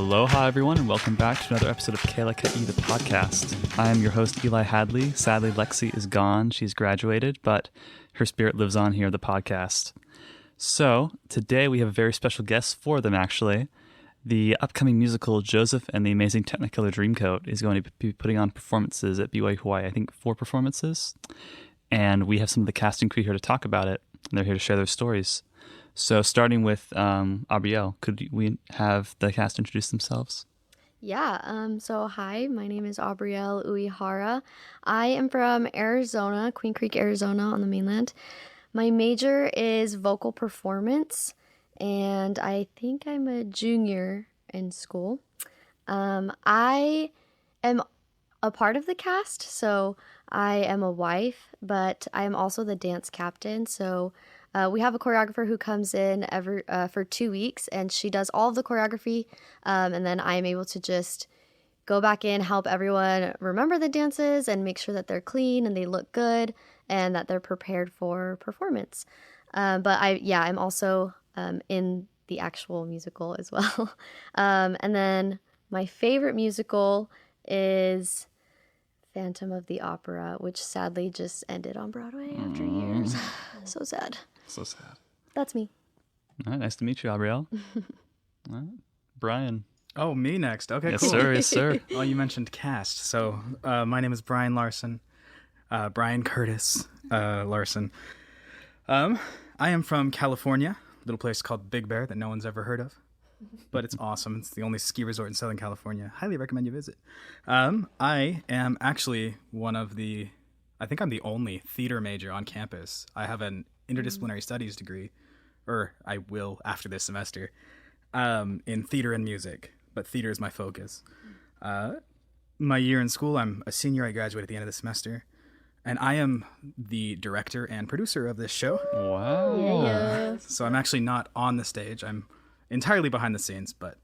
Aloha, everyone, and welcome back to another episode of Alaka'i, the podcast. I am your host, Eli Hadley. Sadly, Lexi is gone. She's graduated, but her spirit lives on here at the podcast. So, today we have a very special guest for them, actually. The upcoming musical Joseph and the Amazing Technicolor Dreamcoat is going to be putting on performances at BYU-Hawaii, I think 4 performances. And we have some of the cast and crew here to talk about it. And they're here to share their stories. So starting with Abrielle, could we have the cast introduce themselves? Yeah, so hi, my name is Abrielle Uyehara. I am from Arizona, Queen Creek, Arizona on the mainland. My major is vocal performance, and I think I'm a junior in school. I am a part of the cast, so I am a wife, but I am also the dance captain, so we have a choreographer who comes in for 2 weeks, and she does all of the choreography, and then I'm able to just go back in, help everyone remember the dances, and make sure that they're clean and they look good, and that they're prepared for performance. But I'm also in the actual musical as well. And then my favorite musical is Phantom of the Opera, which sadly just ended on Broadway after years. So sad. So sad. That's me. All right, nice to meet you, Abrielle. All right. Brian. Oh, me next. Okay, Yes, cool. sir. Yes, sir. Well, you mentioned cast. So my name is Bryan Larson. Brian Curtis Larson. I am from California, a little place called Big Bear that no one's ever heard of. But it's awesome. It's the only ski resort in Southern California. Highly recommend you visit. I am actually I think I'm the only theater major on campus. I have an interdisciplinary studies degree, or I will after this semester, in theater and music, but theater is my focus. My year in school, I'm a senior. I graduate at the end of the semester, and I am the director and producer of this show. Wow. Yeah. So I'm actually not on the stage. I'm entirely behind the scenes, but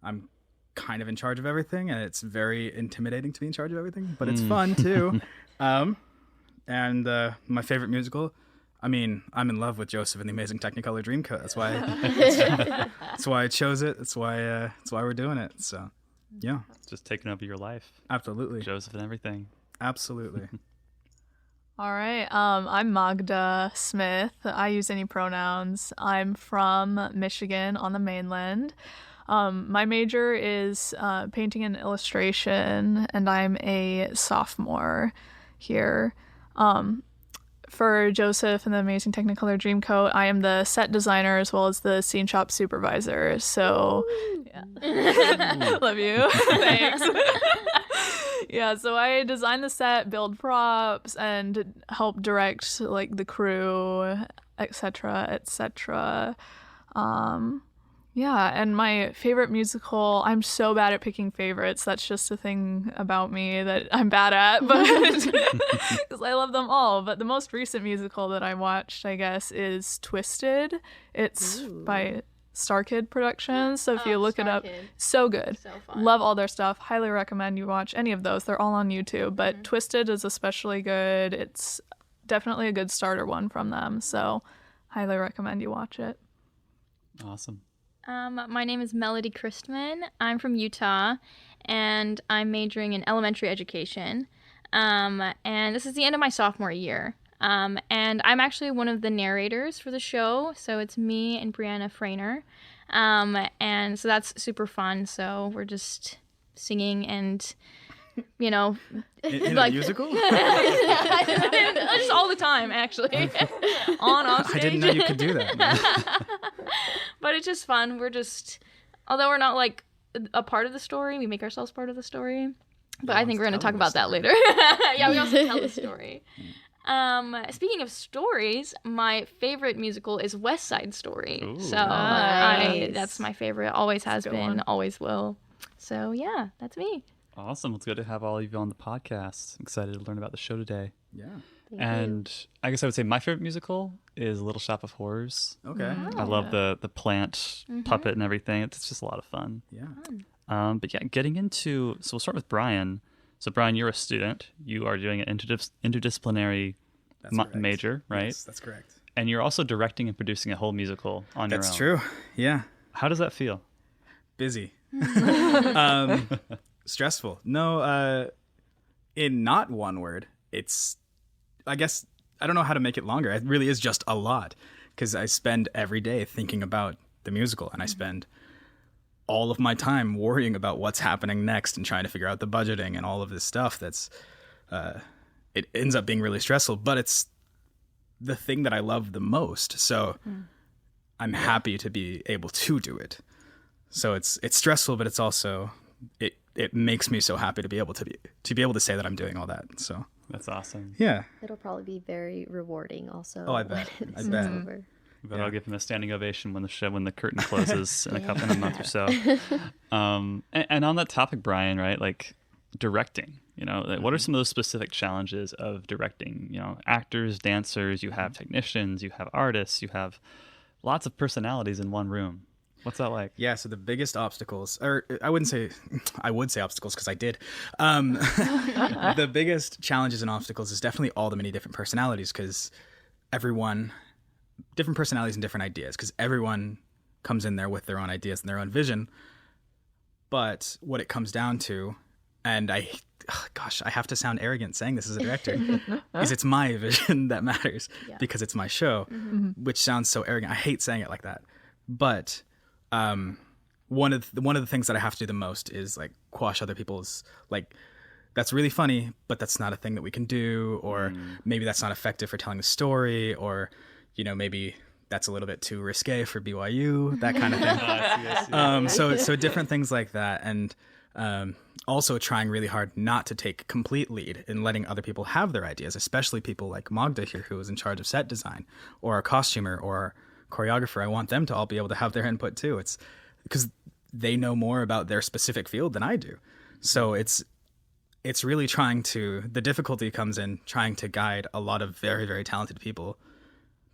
I'm kind of in charge of everything, and it's very intimidating to be in charge of everything, but it's fun too. And my favorite musical, I mean, I'm in love with Joseph and the Amazing Technicolor Dreamcoat. That's why I chose it. That's why we're doing it. So, yeah. It's just taking over your life. Absolutely. Joseph and everything. Absolutely. All right. I'm Magda Smith. I use any pronouns. I'm from Michigan on the mainland. My major is painting and illustration, and I'm a sophomore here. For Joseph and the Amazing Technicolor Dreamcoat, I am the set designer as well as the scene shop supervisor. So, yeah. Love you. Thanks. Yeah, so I design the set, build props, and help direct like the crew, etc., etc. Yeah, and my favorite musical, I'm so bad at picking favorites. That's just a thing about me that I'm bad at, but because I love them all. But the most recent musical that I watched, I guess, is Twisted. It's by Star Kid Productions. So if you look it up, so good. So fun. Love all their stuff. Highly recommend you watch any of those. They're all on YouTube, but Twisted is especially good. It's definitely a good starter one from them. So highly recommend you watch it. Awesome. My name is Melody Christman. I'm from Utah, and I'm majoring in elementary education. And this is the end of my sophomore year. And I'm actually one of the narrators for the show, so it's me and Brianna Frainer. And so that's super fun. So we're just singing and, you know, In like, a musical? just all the time, actually. Off stage. I didn't know you could do that. But it's just fun. Although we're not like a part of the story, we make ourselves part of the story. But I think we're going to talk about that later. Yeah, we also tell the story. Speaking of stories, my favorite musical is West Side Story. Ooh, so nice. that's my favorite. Always has been, always will. So yeah, that's me. Awesome. It's good to have all of you on the podcast. I'm excited to learn about the show today. Yeah. And I guess I would say my favorite musical is Little Shop of Horrors. Okay. I love the plant puppet and everything. It's just a lot of fun. Yeah. But yeah, so we'll start with Brian. So Brian, you're a student. You are doing an interdisciplinary major, right? Yes, that's correct. And you're also directing and producing a whole musical on your own. That's true. Yeah. How does that feel? Busy. Stressful. No, in not one word, it's, I guess, I don't know how to make it longer. It really is just a lot, because I spend every day thinking about the musical, and I spend all of my time worrying about what's happening next and trying to figure out the budgeting and all of this stuff. That's it ends up being really stressful, but it's the thing that I love the most. So I'm happy to be able to do it. So it's stressful, but it's also it makes me so happy to be able to say that I'm doing all that. So That's awesome. yeah, It'll probably be very rewarding also. Oh, I bet. when I it's bet. over. But I'll give him a standing ovation when the curtain closes in a month or so. And on that topic, Bryan, right? Like directing, like, what are some of those specific challenges of directing? Actors, dancers, you have technicians, you have artists, you have lots of personalities in one room. What's that like? Yeah, so the biggest obstacles, or I would say obstacles because I did. The biggest challenges and obstacles is definitely all the many different personalities, because different personalities and different ideas, because everyone comes in there with their own ideas and their own vision. But what it comes down to, and I have to sound arrogant saying this as a director, is it's my vision that matters, because it's my show, which sounds so arrogant. I hate saying it like that. But one of the things that I have to do the most is like quash other people's, like, that's really funny, but that's not a thing that we can do, or maybe that's not effective for telling the story, or maybe that's a little bit too risque for BYU, that kind of thing. I see. So different things like that, and also trying really hard not to take complete lead in letting other people have their ideas, especially people like Magda here, who is in charge of set design, or our costumer, or our choreographer. I want them to all be able to have their input too. It's because they know more about their specific field than I do. So it's really the difficulty comes in trying to guide a lot of very, very talented people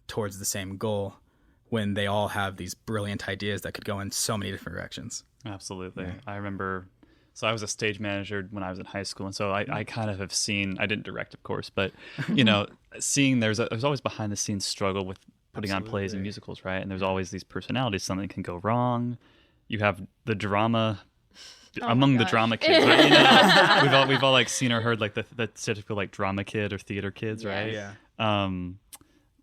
towards the same goal when they all have these brilliant ideas that could go in so many different directions. Absolutely. Yeah. I remember, so I was a stage manager when I was in high school, and so I kind of have seen, I didn't direct, of course, but seeing there's always behind the scenes struggle with putting on plays and musicals, right? And there's always these personalities. Something can go wrong. You have the drama among the drama kids, right? We've all like seen or heard like the typical like drama kid or theater kids, right? Yeah.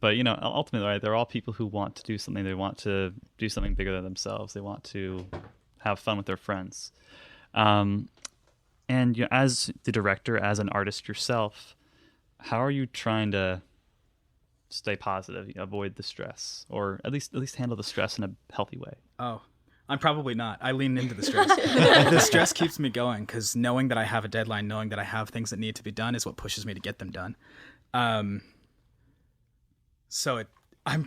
But ultimately, right, they're all people who want to do something. They want to do something bigger than themselves. They want to have fun with their friends. And as the director, as an artist yourself, how are you trying to stay positive, avoid the stress, or at least handle the stress in a healthy way? Oh, I'm probably not. I lean into the stress. The stress keeps me going, because knowing that I have a deadline, knowing that I have things that need to be done, is what pushes me to get them done. I'm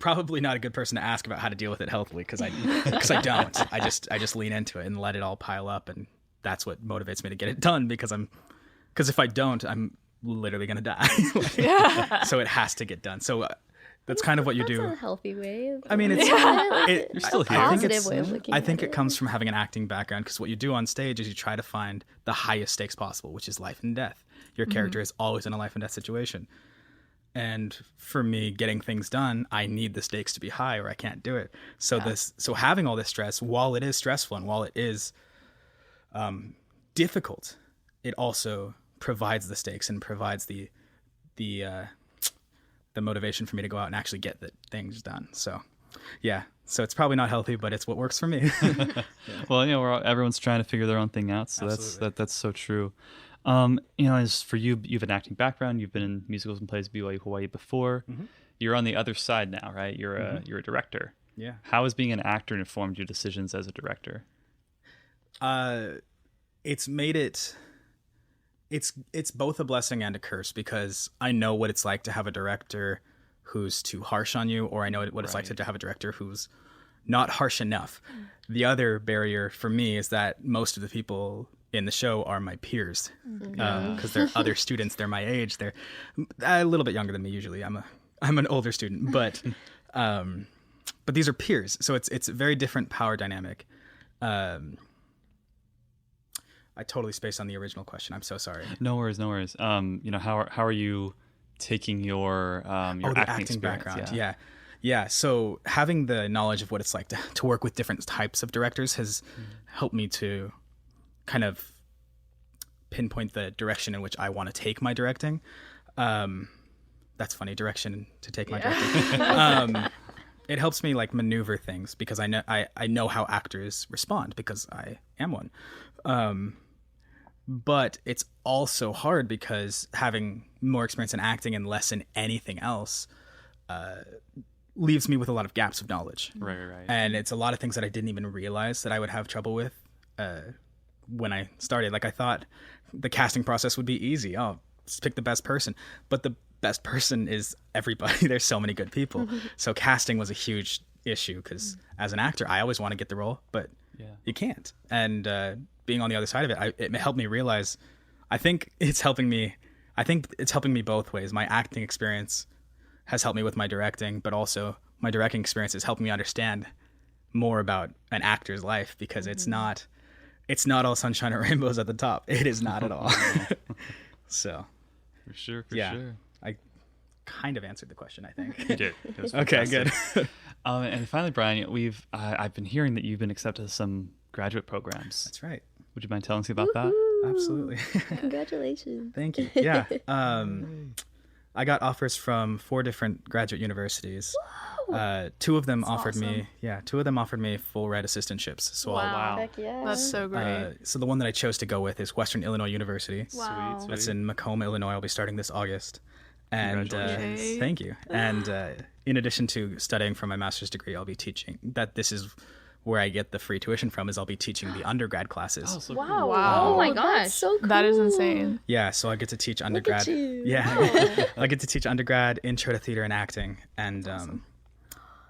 probably not a good person to ask about how to deal with it healthily, because I don't. I just lean into it and let it all pile up, and that's what motivates me to get it done, because if I don't, I'm literally gonna die. So it has to get done. So that's kind of what you do. That's a healthy way. I mean, you're still here. I think it comes from having an acting background, because what you do on stage is you try to find the highest stakes possible, which is life and death. Your character is always in a life and death situation. And for me, getting things done, I need the stakes to be high, or I can't do it. So having all this stress, while it is stressful and while it is difficult, it also provides the stakes and provides the motivation for me to go out and actually get the things done. So so it's probably not healthy, but it's what works for me. Well, everyone's trying to figure their own thing out, so that's so true. As for you, you have an acting background. You've been in musicals and plays BYU-Hawaii before. You're on the other side now, right? You're a director. Yeah. How has being an actor informed your decisions as a director? It's made it. It's both a blessing and a curse, because I know what it's like to have a director who's too harsh on you, or I know what it's like to have a director who's not harsh enough. The other barrier for me is that most of the people in the show are my peers, because they're other students. They're my age. They're a little bit younger than me usually. I'm an older student, but these are peers, so it's a very different power dynamic. I totally spaced on the original question. I'm so sorry. No worries. How are you taking your acting background? Yeah. Yeah, so having the knowledge of what it's like to work with different types of directors has helped me to kind of pinpoint the direction in which I want to take my directing. That's funny, direction to take my directing. It helps me like maneuver things because I know how actors respond because I am one. But it's also hard because having more experience in acting and less in anything else leaves me with a lot of gaps of knowledge. Right. And it's a lot of things that I didn't even realize that I would have trouble with when I started. Like I thought the casting process would be easy. Oh, just pick the best person. But the best person is everybody. There's so many good people. So casting was a huge issue because as an actor, I always want to get the role, but you can't. And being on the other side of it, it helped me realize, I think it's helping me both ways. My acting experience has helped me with my directing, but also my directing experience is helping me understand more about an actor's life because it's not all sunshine and rainbows at the top. It is not at all. So For sure. I kind of answered the question, I think. You did. It was Okay, fantastic. good. And finally, Bryan, I've been hearing that you've been accepted to some graduate programs. That's right. Would you mind telling us about that? Absolutely. Congratulations. Thank you. Yeah. I got offers from 4 different graduate universities. Two of them offered me full ride assistantships. So Wow. Heck yeah. That's so great. so the one that I chose to go with is Western Illinois University. Wow. Sweet. That's in Macomb, Illinois. I'll be starting this August. And Congratulations. thank you. And in addition to studying for my master's degree, I'll be teaching. This is where I get the free tuition from. Is I'll be teaching the undergrad classes. Oh, so Wow. cool. Wow. Oh my That's gosh. so cool. That is insane. Yeah, so I get to teach undergrad. you. Yeah, I get to teach undergrad, intro to theater and acting, and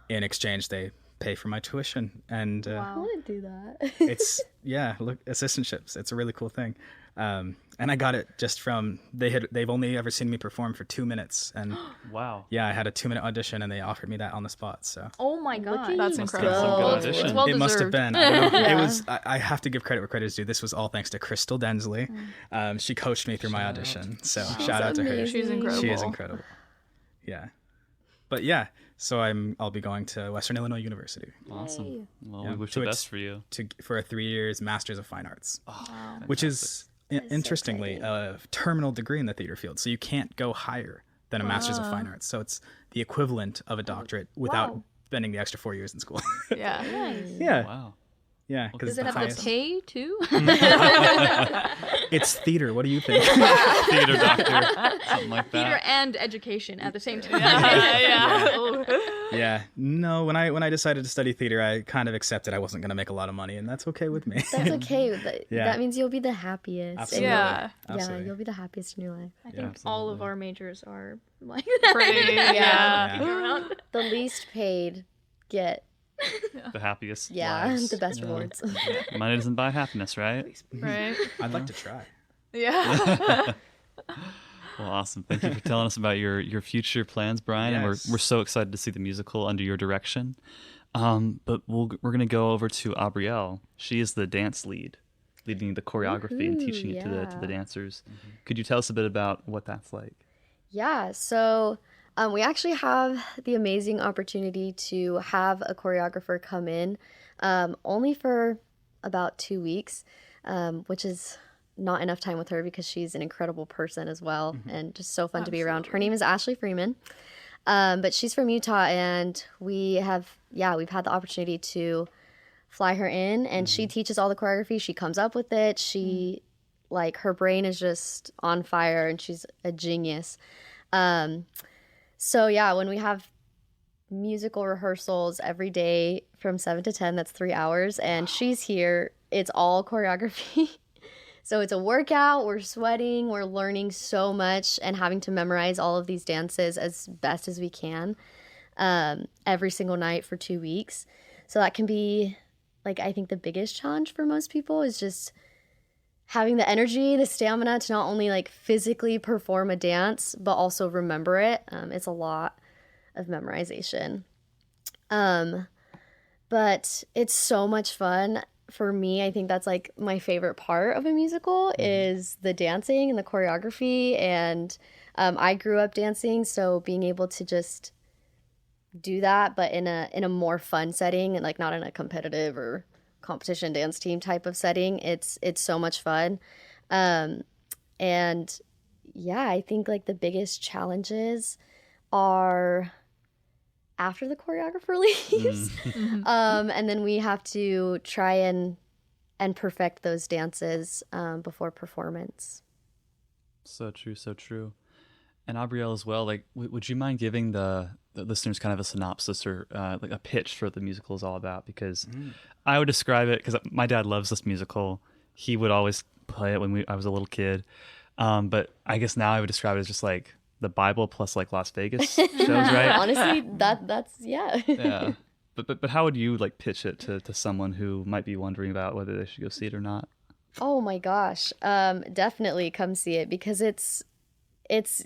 in exchange they pay for my tuition. And I want to do that. it's assistantships. It's a really cool thing. And I got it just from they've only ever seen me perform for 2 minutes, and Wow. yeah, I had a 2-minute audition, and they offered me that on the spot. So Oh my god. That's Must have incredible. been some good Well, audition. It's well it must have deserved. been. I don't know. It was. I have to give credit where credit is due. This was all thanks to Crystal Densley. She coached me through my audition. So shout out to her. She's incredible. She is incredible. Yeah. But yeah, so I'll be going to Western Illinois University Awesome. Well, Yeah. we wish So the it's- best for you. for a 3 years Masters of Fine Arts, Oh, which is interestingly exciting. a terminal degree in the theater field. So you can't go higher than a Masters of Fine Arts. So it's the equivalent of a doctorate without spending the extra 4 years in school. Yeah. Nice. Yeah. wow. Yeah. Because Does it have the pay too? It's theater. What do you think? Theater doctor, something like Theater that. and education at the same time. Yeah. Yeah. No, when I decided to study theater, I kind of accepted I wasn't going to make a lot of money, and that's okay with me. That's okay. That, Yeah. that means you'll be the happiest. Absolutely. Yeah. Absolutely. You'll be the happiest in your life. I think all of our majors are like Pretty. Yeah. Yeah. The least paid get, The happiest. yeah, lives. the best rewards. Money doesn't buy happiness, right? Right. I'd like to try. Yeah. Well, awesome. Thank you for telling us about your future plans, Bryan. And Yes. we're so excited to see the musical under your direction. But we're going to go over to Abrielle. She is the dance lead, leading the choreography and teaching it to the yeah. dancers. Could you tell us a bit about what that's like? Yeah, so we actually have the amazing opportunity to have a choreographer come in only for about 2 weeks, which is not enough time with her because she's an incredible person as well and just so fun to be around. Her name is Ashley Freeman, but she's from Utah, and we've had the opportunity to fly her in, and she teaches all the choreography. She comes up with it. She her brain is just on fire, and she's a genius. So yeah, when we have musical rehearsals every day from 7 to 10, that's 3 hours, and she's here, it's all choreography. So it's a workout, we're sweating, we're learning so much and having to memorize all of these dances as best as we can every single night for 2 weeks. So that can be, I think the biggest challenge for most people is just having the energy, the stamina to not only physically perform a dance, but also remember it. It's a lot of memorization. But it's so much fun. For me, I think that's my favorite part of a musical is the dancing and the choreography. And I grew up dancing, so being able to just do that, but in a more fun setting, and like not in a competitive or competition dance team type of setting. It's so much fun. And yeah, I think like the biggest challenges are after the choreographer leaves. And then we have to try and perfect those dances before performance. So true, so true. And Abrielle as well, like, would you mind giving the listeners kind of a synopsis or like a pitch for what the musical is all about? Because I would describe it, because my dad loves this musical. He would always play it when I was a little kid. But I guess now I would describe it as just like the Bible plus like Las Vegas shows, right? Honestly, that's yeah. Yeah. But how would you like pitch it to someone who might be wondering about whether they should go see it or not? Oh my gosh. Definitely come see it, because it's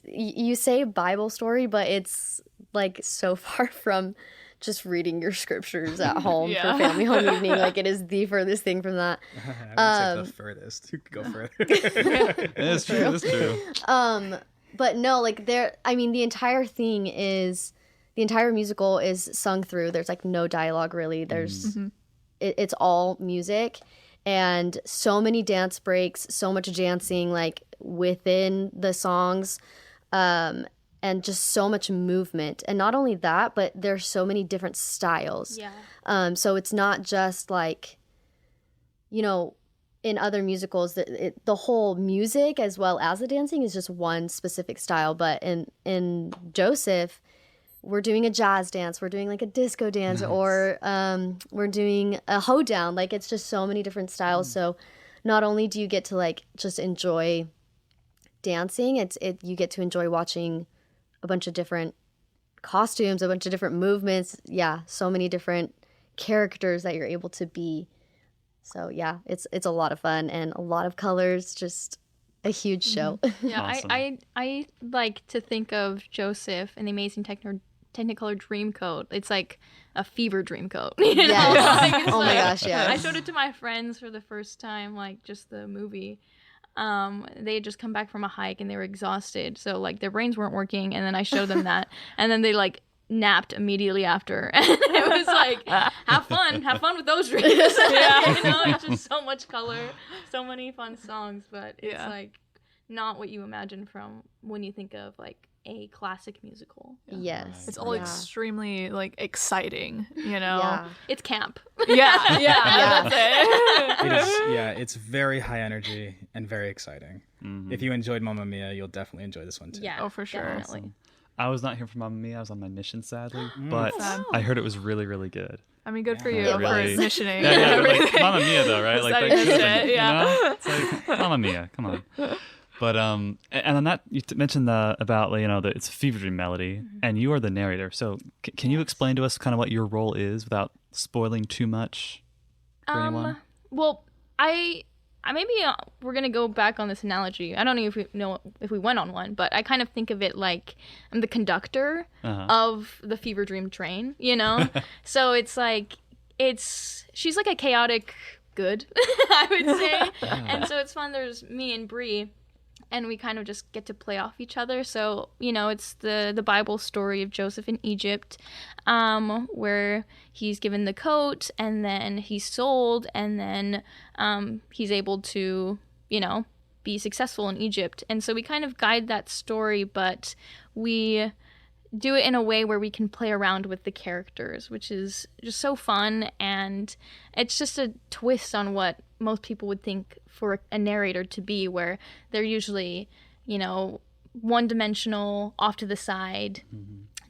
you say Bible story, but it's like so far from just reading your scriptures at home for family home evening. Like, it is the furthest thing from that. I would say the furthest. You could go further. It's true. It's true. But no, like the entire musical is sung through. There's like no dialogue really. There's it's all music, and so many dance breaks, so much dancing like within the songs, and just so much movement. And not only that, but there's so many different styles. Yeah. So it's not just like, you know, in other musicals, the whole music as well as the dancing is just one specific style. But in Joseph, we're doing a jazz dance, we're doing like a disco dance, or we're doing a hoedown. Like, it's just so many different styles. So not only do you get to like just enjoy dancing, you get to enjoy watching a bunch of different costumes, a bunch of different movements. Yeah, so many different characters that you're able to be. So yeah, it's a lot of fun and a lot of colors, just a huge show. Yeah, Awesome. I like to think of Joseph and the Amazing Technicolor Dreamcoat. It's like a fever dream coat. Yes. Like, Oh my gosh, yes. I showed it to my friends for the first time, like just the movie. They had just come back from a hike and they were exhausted, so like their brains weren't working, and then I showed them that, and then they like napped immediately after. And it was like, have fun with those dreams. Yeah. You know, it's just so much color, so many fun songs, but it's like not what you imagine from when you think of like a classic musical. Yes. It's all extremely like exciting, you know. Yeah. It's camp. Yeah. That's it. It is, it's very high energy and very exciting. If you enjoyed Mamma Mia, you'll definitely enjoy this one too. Yeah. Oh, for sure. Definitely. Awesome. I was not here for Mamma Mia. I was on my mission, sadly, but I heard it was really, really good. I mean, good for you It for was. missioning. Yeah, but like Mamma Mia though, right? Like Decided that to should've miss been, it, yeah. you know? It's like Mamma Mia, come on. But and on that, you mentioned about that it's a fever dream melody, and you are the narrator. So can you explain to us kind of what your role is without spoiling too much for anyone? Well, I maybe we're gonna go back on this analogy. I don't know if we went on one, but I kind of think of it like I'm the conductor of the fever dream train, you know. So it's like she's like a chaotic good, I would say, and so it's fun. There's me and Bree, and we kind of just get to play off each other. So, you know, it's the Bible story of Joseph in Egypt, where he's given the coat, and then he's sold, and then he's able to, you know, be successful in Egypt. And so we kind of guide that story, but we do it in a way where we can play around with the characters, which is just so fun, and it's just a twist on what most people would think for a narrator to be, where they're usually, you know, one-dimensional, off to the side,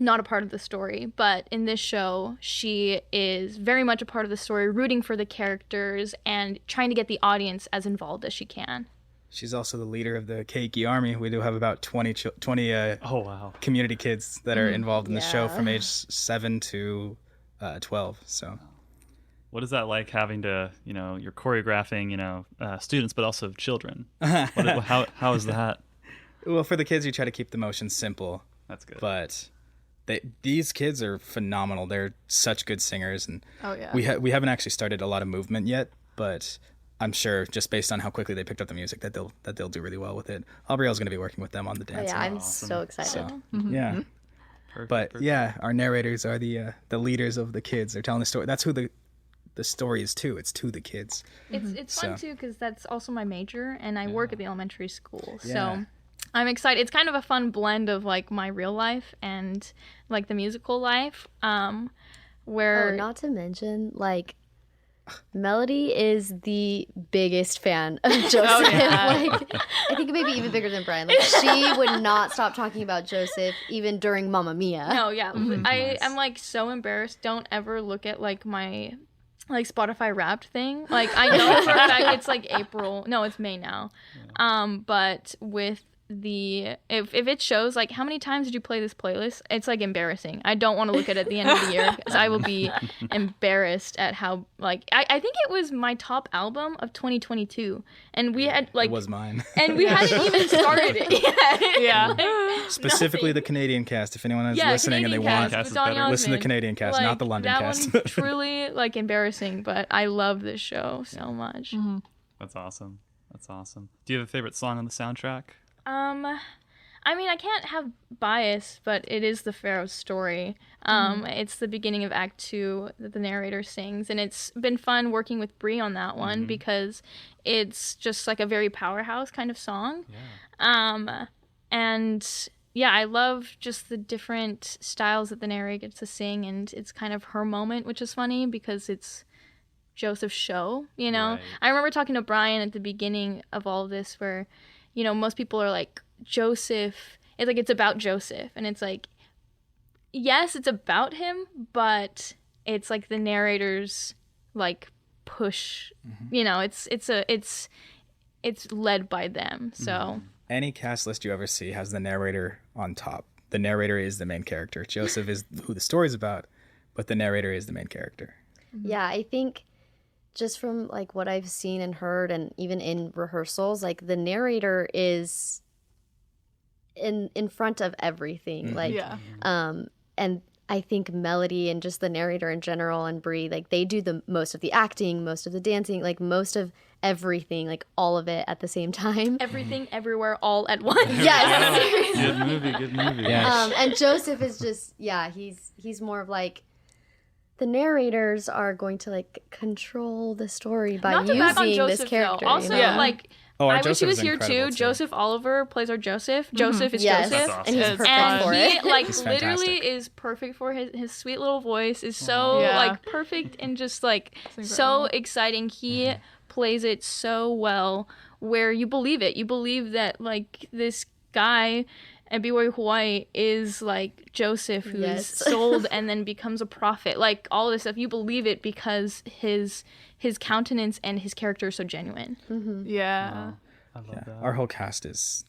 not a part of the story. But in this show, she is very much a part of the story, rooting for the characters and trying to get the audience as involved as she can. She's also the leader of the keiki army. We do have about 20 Oh wow, community kids that are involved in the show from age 7 to 12. So what is that like, having to, you're choreographing, students, but also children? How is that? Well, for the kids, you try to keep the motion simple. That's good. But these kids are phenomenal. They're such good singers, and we haven't actually started a lot of movement yet, but I'm sure, just based on how quickly they picked up the music, that they'll do really well with it. Abrielle's going to be working with them on the dance. I'm so excited. Yeah. But yeah, our narrators are the leaders of the kids. They're telling the story. That's who the story is to. It's to the kids. It's fun too because that's also my major, and I work at the elementary school. Yeah. So I'm excited. It's kind of a fun blend of like my real life and like the musical life. Where not to mention, like, Melody is the biggest fan of Joseph. Like, I think maybe even bigger than Bryan. Like, she would not stop talking about Joseph even during Mamma Mia. No, yeah. I'm like so embarrassed. Don't ever look at like my like Spotify Wrapped thing. Like I know for a fact it's like April. No, it's May now. But with if it shows like how many times did you play this playlist, it's like embarrassing. I don't want to look at it at the end of the year because I will be embarrassed at how like I think it was my top album of 2022, and we had like it was mine, and we hadn't even started it yet. Yeah. Specifically the Canadian cast. If anyone is listening Canadian and they want, cast with Donny listen to the Osmond. Canadian cast, not the London that cast. That one's truly like embarrassing, but I love this show so much. That's awesome. Do you have a favorite song on the soundtrack? I mean, I can't have bias, but it is the Pharaoh's story. It's the beginning of Act 2 that the narrator sings, and it's been fun working with Bree on that one because it's just like a very powerhouse kind of song. Yeah. And yeah, I love just the different styles that the narrator gets to sing, and it's kind of her moment, which is funny because it's Joseph's show, you know? Right. I remember talking to Bryan at the beginning of all of this where, you know, most people are like, Joseph, it's like, it's about Joseph. And it's like, yes, it's about him, but it's like the narrator's like push, you know, it's led by them. So any cast list you ever see has the narrator on top. The narrator is the main character. Joseph is who the story's about, but the narrator is the main character. Yeah, I think just from like what I've seen and heard, and even in rehearsals, like the narrator is in front of everything. Like, and I think Melody and just the narrator in general and Bree, like they do the most of the acting, most of the dancing, like most of everything, like all of it at the same time. Everything, everywhere, all at once. Yes. Good movie. Yeah. And Joseph is just, he's more of like, the narrators are going to like control the story by Not to back on using Joseph, this character. though. Also, you know? like, our I wish he Joseph was is here too. incredible, too. Joseph Oliver plays our Joseph. Joseph is Yes, Joseph. That's awesome. and he's perfect And for he it. like He's literally fantastic. is perfect for his sweet little voice is so Yeah. like perfect and just like so exciting. He plays it so well where you believe it. You believe that like this guy at BYU-Hawaii is like Joseph who's sold and then becomes a prophet. Like all this stuff, you believe it because his countenance and his character are so genuine. Yeah. I love that. Our whole cast is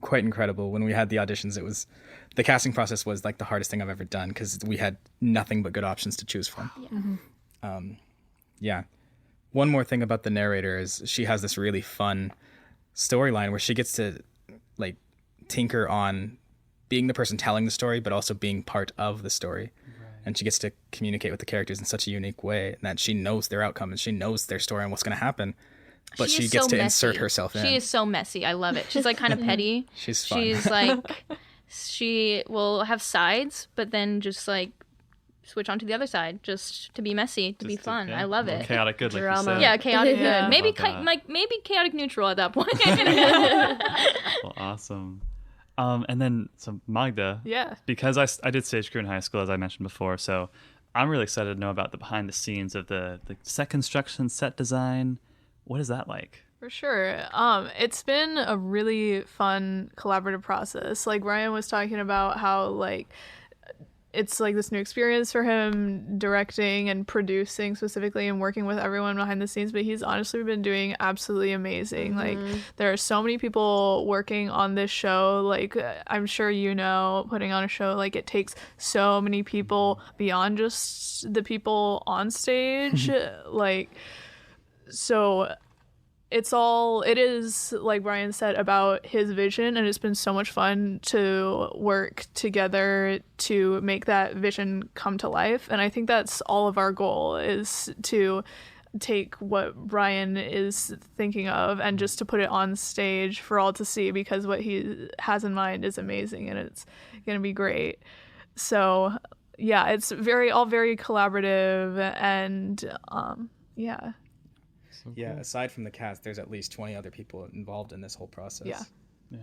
quite incredible. When we had the auditions, the casting process was like the hardest thing I've ever done because we had nothing but good options to choose from. Yeah. One more thing about the narrator is she has this really fun storyline where she gets to like tinker on being the person telling the story, but also being part of the story. And she gets to communicate with the characters in such a unique way that she knows their outcome and she knows their story and what's going to happen. But she gets to insert herself in. She is so messy. I love it. She's like kind of petty. She's fun. She's like, she will have sides, but then just like switch onto the other side just to be messy, to be fun. Yeah. I love it. Chaotic good, like you Drama. said. Yeah, chaotic Yeah. good. Maybe Love that. maybe chaotic neutral at that point. Well, awesome. And then so Magda, Yeah. because I did stage crew in high school, as I mentioned before, so I'm really excited to know about the behind the scenes of the set construction, set design. What is that like? For sure. It's been a really fun collaborative process. Like Bryan was talking about how like it's like this new experience for him directing and producing specifically and working with everyone behind the scenes, but he's honestly been doing absolutely amazing. Like there are so many people working on this show. Like I'm sure you know, putting on a show, like it takes so many people beyond just the people on stage. Like so it is like Bryan said about his vision, and it's been so much fun to work together to make that vision come to life. And I think that's all of our goal, is to take what Bryan is thinking of and just to put it on stage for all to see, because what he has in mind is amazing and it's going to be great. So yeah, it's all very collaborative, and yeah. So Yeah, cool. aside from the cast, there's at least 20 other people involved in this whole process. Yeah. Yeah.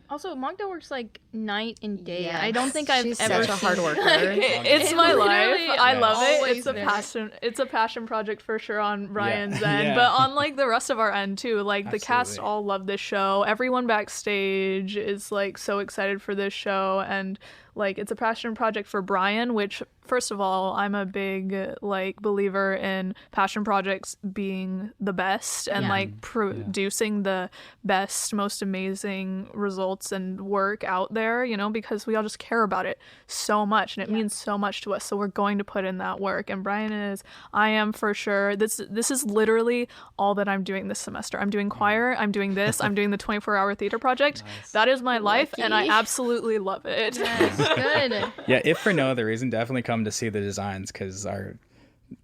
Also, Magda works like night and day. Yes. I don't think I've She's ever such a hard seen- worker. It's my life. Literally I love it. always It's a there. passion. It's a passion project for sure on Ryan's end, Yeah. but on like the rest of our end too. Like the cast Absolutely. all love this show. Everyone backstage is like so excited for this show, and like it's a passion project for Bryan, which first of all, I'm a big like believer in passion projects being the best and Yeah. like producing the best, most amazing results and work out there, you know, because we all just care about it so much and it means so much to us. So we're going to put in that work. And Bryan is, I am for sure. This is literally all that I'm doing this semester. I'm doing choir, I'm doing this, I'm doing the 24-hour theater project. Nice. That is my life and I Lucky. absolutely love it. Yes, good. Yeah, if for no other reason, definitely come to see the designs because our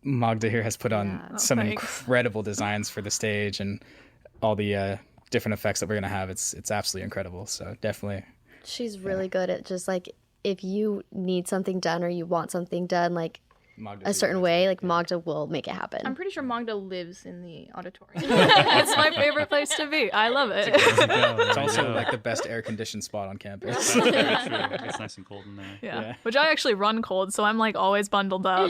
Magda here has put on Yeah. some Thanks. incredible designs for the stage and all the different effects that we're gonna have. It's absolutely incredible. So definitely, She's really good at just like if you need something done or you want something done like Magda's a certain way, like Magda will make it happen. I'm pretty sure Magda lives in the auditorium. It's my favorite place to be. I love it. It's also like the best air conditioned spot on campus. Very true. It's nice and cold in there. Yeah. Which I actually run cold, so I'm like always bundled up.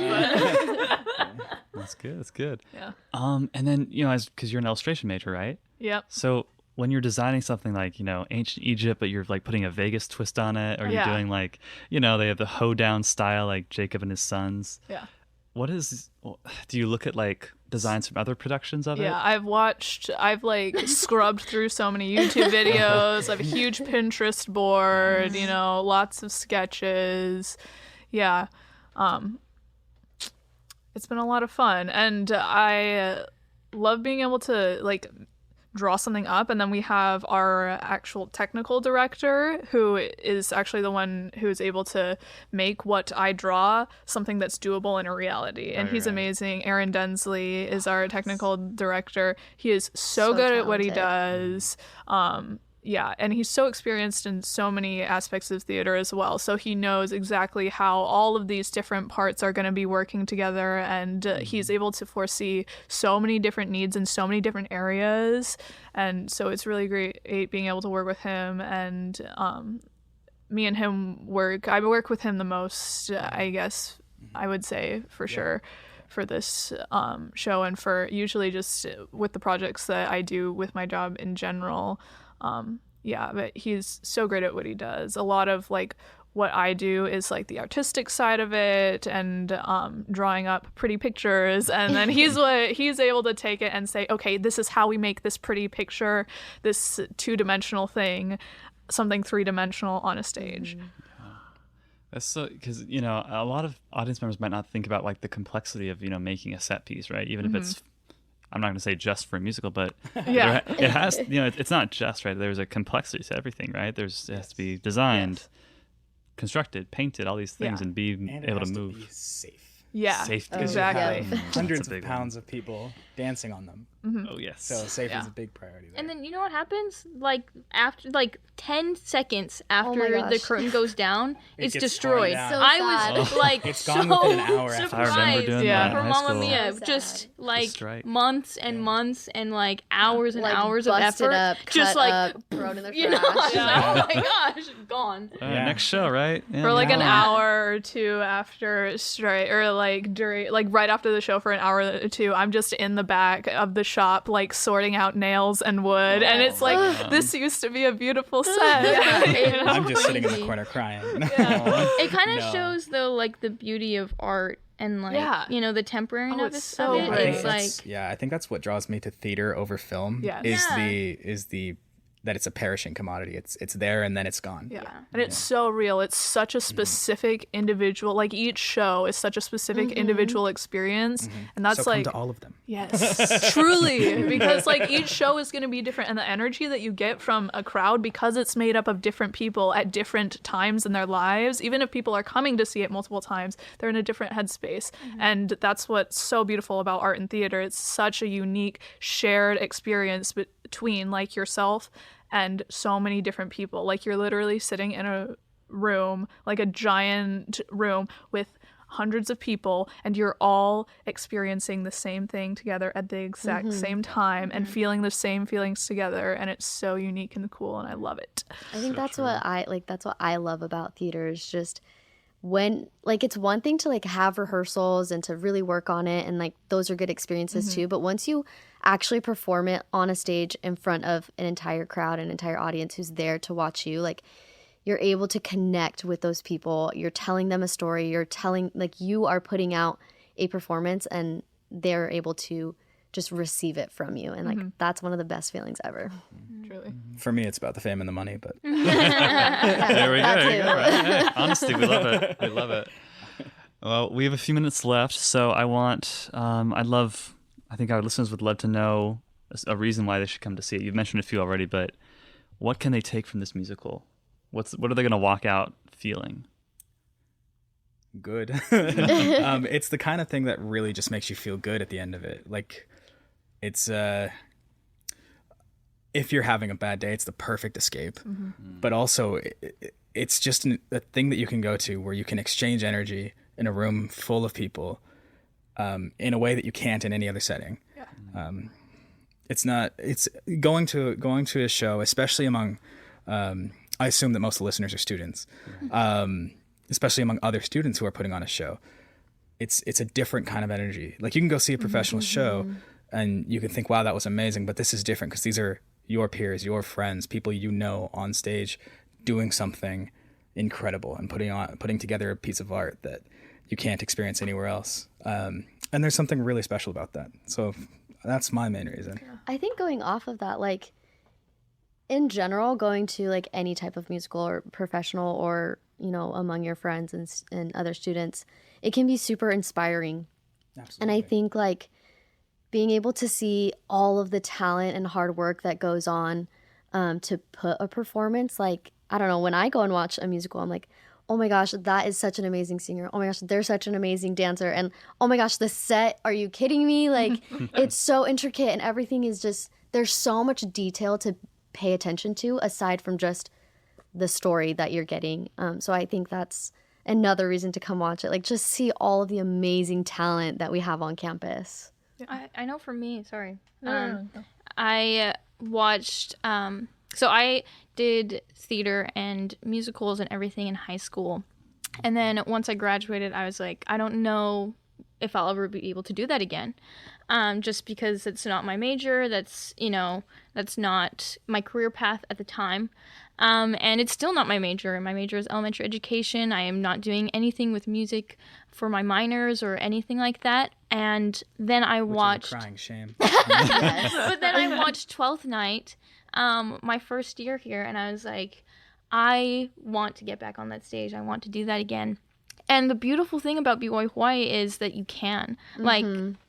That's good. That's good. Yeah. And then, you know, because you're an illustration major, right? Yep. So when you're designing something like, you know, ancient Egypt, but you're like putting a Vegas twist on it, or you're Yeah. doing like, you know, they have the hoedown style like Jacob and his sons. Yeah. Do you look at like designs from other productions of it? Yeah, I've like scrubbed through so many YouTube videos. I have a huge Pinterest board, you know, lots of sketches. Yeah. It's been a lot of fun, and I love being able to like draw something up, and then we have our actual technical director who is actually the one who is able to make what I draw something that's doable in a reality, and he's Right. amazing. Aaron Densley is our technical director. He is so good at what he does. Yeah, and he's so experienced in so many aspects of theater as well. So he knows exactly how all of these different parts are going to be working together, and he's able to foresee so many different needs in so many different areas. And so it's really great being able to work with him, and me and him I work with him the most, I guess I would say for sure, for this show, and for usually just with the projects that I do with my job in general. Yeah, but he's so great at what he does. A lot of like what I do is like the artistic side of it, and drawing up pretty pictures, and then he's able to take it and say, okay, this is how we make this pretty picture, this 2-dimensional thing, something 3-dimensional on a stage. That's so, because, you know, a lot of audience members might not think about like the complexity of, you know, making a set piece, right? Even if it's, I'm not going to say just for a musical, but Yeah. it has, you know, it's not just, right? There's a complexity to everything, right? It has to be designed, constructed, painted, all these things, Yeah. and be And it able has to to move. be safe. Yeah, Safety. Because you exactly. have hundreds That's a of big pounds of people dancing on them. Oh, yes. So safety is Yeah. a big priority there. And then you know what happens? Like after 10 seconds my after the gosh. curtain goes down, It it's gets destroyed. torn down. So I was sad. like It's so gone within an hour after. surprised. I remember doing Yeah. that in For high Mamma school. Mia, So just sad. like strike. months and months and like hours and Like hours of busted effort, up, just cut like up, thrown in the you know, trash. oh my gosh, gone. Yeah. Next show, right? Yeah, For like an Yeah. hour or two after straight, or like during, like right after the show for an hour or two, I'm just in the back of the shop, like sorting out nails and wood, and it's like this used to be a beautiful set. Yeah. I'm just sitting in the Crazy. corner crying. It kind of No. shows though like the beauty of art and like Yeah. you know the temporariness Oh, of it's so it. great. It's like Yeah, I think that's what draws me to theater over film. Yes. Is the that it's a perishing commodity. It's there and then it's gone. Yeah. And it's so real. It's such a specific individual, like each show is such a specific individual experience. And that's So come like, to all of them. yes, truly, because like each show is going to be different, and the energy that you get from a crowd, because it's made up of different people at different times in their lives, even if people are coming to see it multiple times, they're in a different headspace. And that's what's so beautiful about art and theater. It's such a unique shared experience between like yourself and so many different people. Like you're literally sitting in a room, like a giant room with hundreds of people, and you're all experiencing the same thing together at the exact same time and feeling the same feelings together, and it's so unique and cool, and I love it. I think that's what I love about theater is just when, like, it's one thing to like have rehearsals and to really work on it, and like those are good experiences too, but once you actually perform it on a stage in front of an entire crowd, an entire audience who's there to watch you, like, you're able to connect with those people. You're telling them a story. You're telling, like, you are putting out a performance and they're able to just receive it from you. And, like, that's one of the best feelings ever. Truly. For me, it's about the fame and the money, but There we go. There you go, right? Hey, honestly, we love it. We love it. Well, we have a few minutes left, so I think our listeners would love to know a reason why they should come to see it. You've mentioned a few already, but what can they take from this musical? What are they going to walk out feeling? good. It's the kind of thing that really just makes you feel good at the end of it. Like, it's if you're having a bad day, it's the perfect escape. Mm-hmm. But also, it's just a thing that you can go to where you can exchange energy in a room full of people in a way that you can't in any other setting. Yeah. It's going to a show, especially among, I assume that most of the listeners are students, especially among other students who are putting on a show. It's a different kind of energy. Like, you can go see a professional show and you can think, wow, that was amazing. But this is different because these are your peers, your friends, people you know on stage doing something incredible and putting together a piece of art that you can't experience anywhere else. And there's something really special about that. So that's my main reason. I think going off of that, like, in general, going to like any type of musical or professional or, you know, among your friends and other students, it can be super inspiring. Absolutely. And I think like being able to see all of the talent and hard work that goes on to put a performance, like, I don't know, when I go and watch a musical, I'm like, oh my gosh, that is such an amazing singer. Oh my gosh, they're such an amazing dancer. And oh my gosh, the set, are you kidding me? Like, it's so intricate and everything is just, there's so much detail to pay attention to aside from just the story that you're getting. So I think that's another reason to come watch it. Like, just see all of the amazing talent that we have on campus. I know for me, sorry. I watched, so I did theater and musicals and everything in high school. And then once I graduated, I was like, I don't know if I'll ever be able to do that again. Just because it's not my major, that's not my career path at the time. And it's still not my major. My major is elementary education. I am not doing anything with music for my minors or anything like that. And then I watched... Which is a crying shame. But then I watched Twelfth Night, my first year here, and I was like, I want to get back on that stage. I want to do that again. And the beautiful thing about BYU-Hawaii is that you can. Like,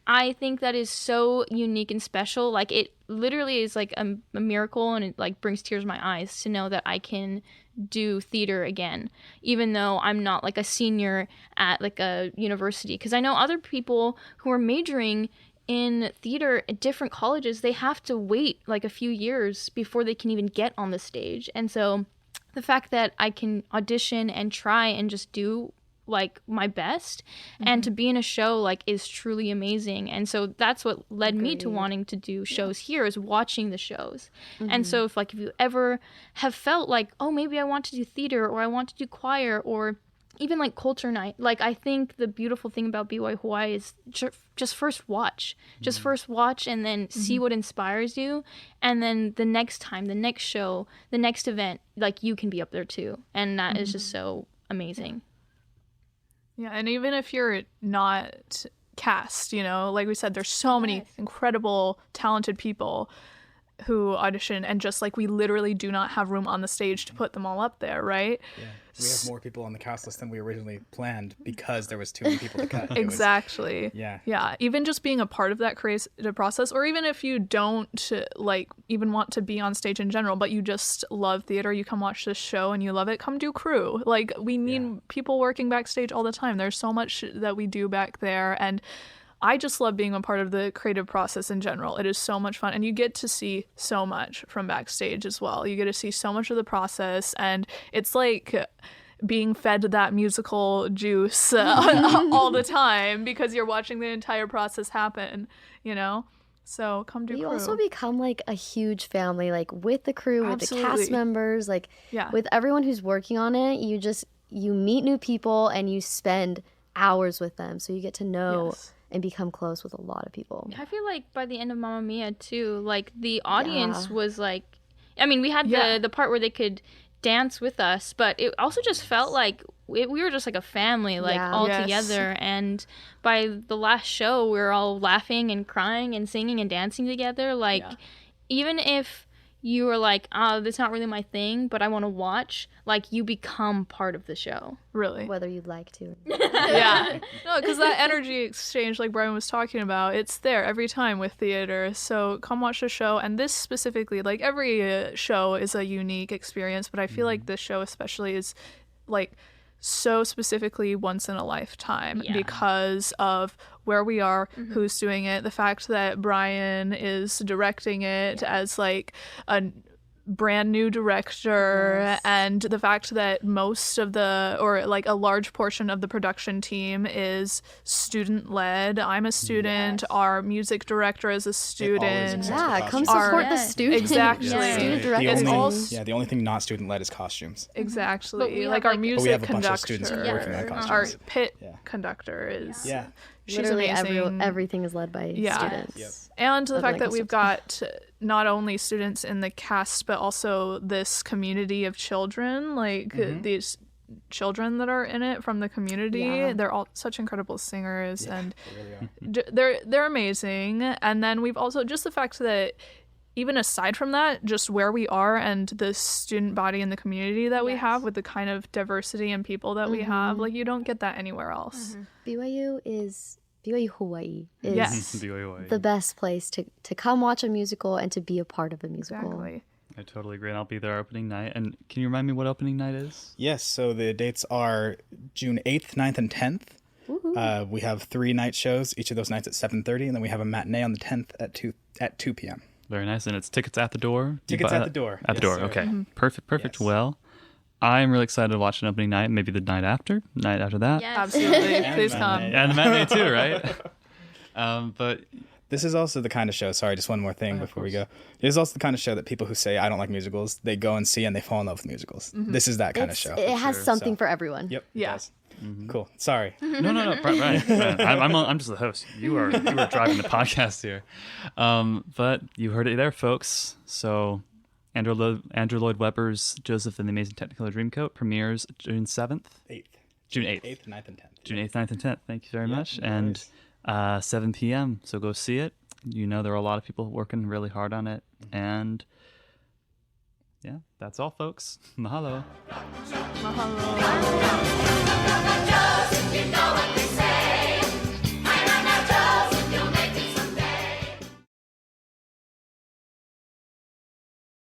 I think that is so unique and special. Like, it literally is like a miracle, and it like brings tears to my eyes to know that I can do theater again, even though I'm not like a senior at like a university. Because I know other people who are majoring in theater at different colleges, they have to wait like a few years before they can even get on the stage. And so the fact that I can audition and try and just do like my best and to be in a show like is truly amazing. And so that's what led me to wanting to do shows here, is watching the shows. And so if you ever have felt like, oh, maybe I want to do theater, or I want to do choir, or even like culture night, like, I think the beautiful thing about BYU-Hawaii is just first watch. Just first watch and then see what inspires you. And then the next time, the next show, the next event, like, you can be up there too. And that is just so amazing. Yeah, and even if you're not cast, like we said, there's so many incredible, talented people who audition, and just like, we literally do not have room on the stage to put them all up there, right? Yeah. We have more people on the cast list than we originally planned because there was too many people to cut. Exactly. Yeah. Even just being a part of that creative process, or even if you don't like even want to be on stage in general, but you just love theater, you come watch this show and you love it, come do crew. Like, we need people working backstage all the time. There's so much that we do back there, and I just love being a part of the creative process in general. It is so much fun, and you get to see so much from backstage as well. You get to see so much of the process, and it's like being fed that musical juice all the time because you're watching the entire process happen, you know? So come do You crew. also become like a huge family, like with the crew, with the Absolutely. cast members, like Yeah. with everyone who's working on it. You meet new people and you spend hours with them. So you get to know Yes. and become close with a lot of people. I feel like by the end of Mamma Mia too, like the audience Yeah. was like, I mean, we had Yeah. the part where they could dance with us, but it also just felt like we were just like a family, like Yeah. all Yes. together. And by the last show, we were all laughing and crying and singing and dancing together. Like, Yeah. even if you were like, oh, that's not really my thing, but I want to watch, like, you become part of the show. Really. Whether you'd like to. Yeah. No, because that energy exchange, like Brian was talking about, it's there every time with theater. So come watch the show. And this specifically, like every show is a unique experience, but I feel like this show especially is like so specifically once in a lifetime Yeah. because of where we are, who's doing it, the fact that Brian is directing it as like a brand new director, Yes. and the fact that most of the, or like a large portion of the production team is student led. I'm a student. Yes. Our music director is a student. exists. Yeah, Costumes. come support the Yes. student. Exactly. Student The directing. It's all the only thing not student-led is costumes. But we Exactly. have, Like our like- music But we have a bunch conductor, of students who are working on our costumes. pit Yeah. conductor is Yeah. she's Literally amazing. everything is led by Yeah. students. Yep. And the Other fact than that we've got not only students in the cast, but also this community of children, like these children that are in it from the community. Yeah. They're all such incredible singers, and They really are. they're amazing. And then we've also just the fact that even aside from that, just where we are and the student body and the community that we Yes. have with the kind of diversity and people that we have, like you don't get that anywhere else. BYU-Hawaii is Yes. BYU-Hawaii. the best place to come watch a musical and to be a part of a musical. Exactly. I totally agree. And I'll be there opening night. And can you remind me what opening night is? Yes, so the dates are June 8th, 9th, and 10th. We have 3 night shows, each of those nights at 7:30, and then we have a matinee on the 10th at 2 p.m. Very nice. And it's tickets at the door? You Tickets buy- at the door. At the Yes, door. sir. Okay. Perfect. Yes. Well, I'm really excited to watch an opening night. Maybe the night after that. Yes. Absolutely. And Please matinee. come. And the matinee too, right? But This is also the kind of show, sorry, just one more thing before we go. It is also the kind of show that people who say, I don't like musicals, they go and see and they fall in love with musicals. This is that kind of show. It has something So- for everyone. Yep. it Yeah. does. Cool. Sorry. no, Brian. I'm just the host. You are driving the podcast here. But you heard it there, folks. So Andrew Lloyd Webber's Joseph and the Amazing Technicolor Dreamcoat premieres June 7th. 8th. June 8th. 8th, 9th, and 10th. June 8th, 9th, and 10th. Thank you very much. no And worries. 7 p.m. So go see it. You know there are a lot of people working really hard on it. And yeah, that's all, folks. Mahalo. Mahalo. Just, you know